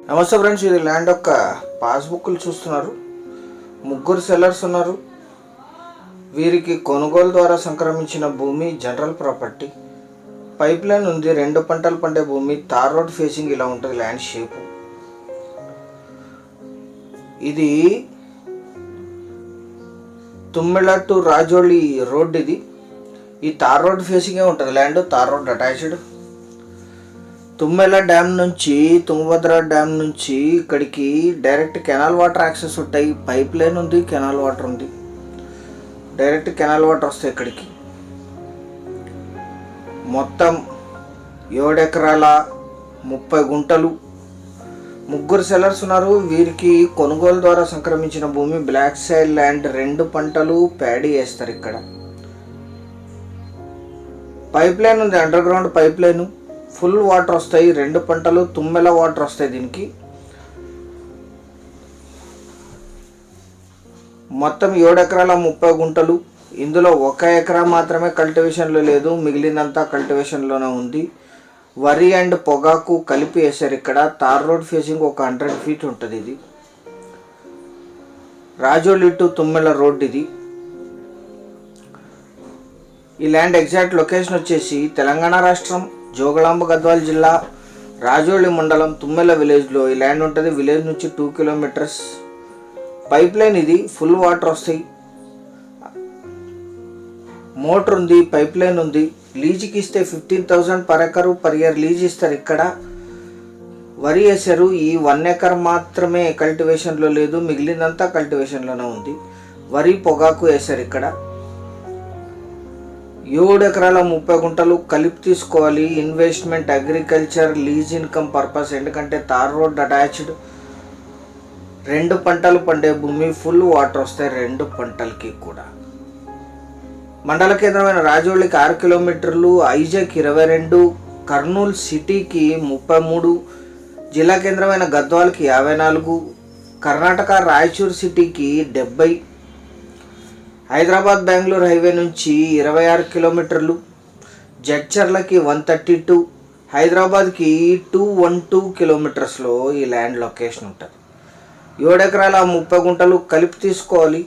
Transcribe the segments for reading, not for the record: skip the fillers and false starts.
నమస్తే ఫ్రెండ్స్, ఇది ల్యాండ్ యొక్క పాస్బుక్లు చూస్తున్నారు. ముగ్గురు సెల్లర్స్ ఉన్నారు. వీరికి కొనుగోలు ద్వారా సంక్రమించిన భూమి జనరల్ ప్రాపర్టీ. పైప్ లైన్ ఉంది. 2 పంటలు పండే భూమి. తార్ రోడ్ ఫేసింగ్ ఇలా ఉంటుంది ల్యాండ్ షేప్. ఇది తుమ్మెల టు రాజోళి రోడ్. ఇది ఈ తార్ రోడ్ ఫేసింగే ఉంటుంది ల్యాండ్. Tar road attached. తుమ్మెల డ్యామ్ నుంచి, తుంగభద్ర డ్యామ్ నుంచి ఇక్కడికి డైరెక్ట్ కెనాల్ వాటర్ యాక్సెస్ ఉంటాయి. పైప్ లైన్ ఉంది, కెనాల్ వాటర్ ఉంది. డైరెక్ట్ కెనాల్ వాటర్ వస్తాయి ఇక్కడికి. మొత్తం 7 ఎకరాల 30 గుంటలు. ముగ్గురు సెల్లర్స్ ఉన్నారు. వీరికి కొనుగోలు ద్వారా సంక్రమించిన భూమి. Black side land. 2 పంటలు ప్యాడీ వేస్తారు ఇక్కడ. పైప్ లైన్ ఉంది, under ground pipe line. Full water వస్తాయి. 2 పంటలు తుమ్మెల వాటర్ వస్తాయి దీనికి. మొత్తం 7 ఎకరాల 30 గుంటలు. ఇందులో 1 ఎకరా మాత్రమే కల్టివేషన్లో లేదు, మిగిలినంతా కల్టివేషన్లోనే ఉంది. వరి అండ్ పొగాకు కలిపి వేశారు ఇక్కడ. తార్ రోడ్ ఫేసింగ్ ఒక 100 ఫీట్ ఉంటుంది. ఇది రాజోలి టు తుమ్మెల రోడ్. ఇది ఈ ల్యాండ్ ఎగ్జాక్ట్ లొకేషన్ వచ్చేసి తెలంగాణ రాష్ట్రం, జోగులాంబ గద్వాల జిల్లా, రాజోళి మండలం, తుమ్మెల విలేజ్లో ఈ ల్యాండ్ ఉంటుంది. విలేజ్ నుంచి 2 కిలోమీటర్స్. పైప్ లైన్ ఇది. ఫుల్ వాటర్ వస్తాయి. మోటార్ ఉంది, పైప్ లైన్ ఉంది. లీజుకి ఇస్తే 15,000 per acre per year lease ఇస్తారు ఇక్కడ. వరి వేశారు. ఈ 1 ఎకర్ మాత్రమే కల్టివేషన్లో లేదు, మిగిలినంతా కల్టివేషన్లోనే ఉంది. వరి పొగాకు వేశారు ఇక్కడ. 7 ఎకరాల 30 గుంటలు కలిపి తీసుకోవాలి. Investment, agriculture, lease income purpose. ఎందుకంటే తార్ రోడ్ అటాచ్డ్. 2 పంటలు పండే భూమి. ఫుల్ వాటర్ వస్తాయి 2 పంటలకి కూడా. మండల కేంద్రమైన రాజోళికి 6 కిలోమీటర్లు, ఐజాక్ 22, కర్నూలు సిటీకి 33, జిల్లా కేంద్రమైన గద్వాల్కి 54, కర్ణాటక రాయచూర్ సిటీకి 70, హైదరాబాద్ బెంగళూరు హైవే నుంచి 26 కిలోమీటర్లు, జడ్చర్లకి 132, హైదరాబాద్కి 212 కిలోమీటర్స్లో ఈ ల్యాండ్ లొకేషన్ ఉంటుంది. 7 ఎకరాల 30 గుంటలు కలిపి తీసుకోవాలి.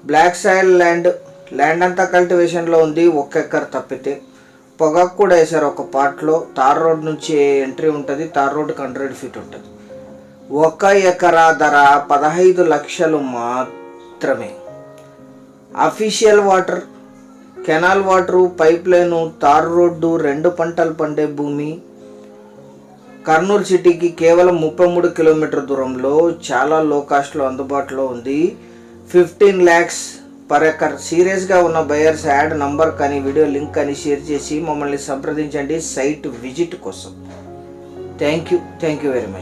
Black soil land. ల్యాండ్ అంతా కల్టివేషన్లో ఉంది, 1 ఎకర్ తప్పితే. పొగాకు కూడా వేశారు ఒక పార్ట్లో. తార్ రోడ్ నుంచి ఎంట్రీ ఉంటుంది. తార్ రోడ్కి 100 ఫీట్ ఉంటుంది. 1 ఎకరా ధర 15 లక్షలు మాత్రమే. Official water, canal water, pipe line, tar road, 2 పంటలు పండే భూమి. కర్నూలు సిటీకి కేవలం 33 కిలోమీటర్ దూరంలో, చాలా లో కాస్ట్లో అందుబాటులో ఉంది. 15 lakhs పర్ ఎకర్. సీరియస్గా ఉన్న బయర్స్ యాడ్ నంబర్ కానీ వీడియో లింక్ కానీ షేర్ చేసి మమ్మల్ని సంప్రదించండి సైట్ విజిట్ కోసం. Thank you very much.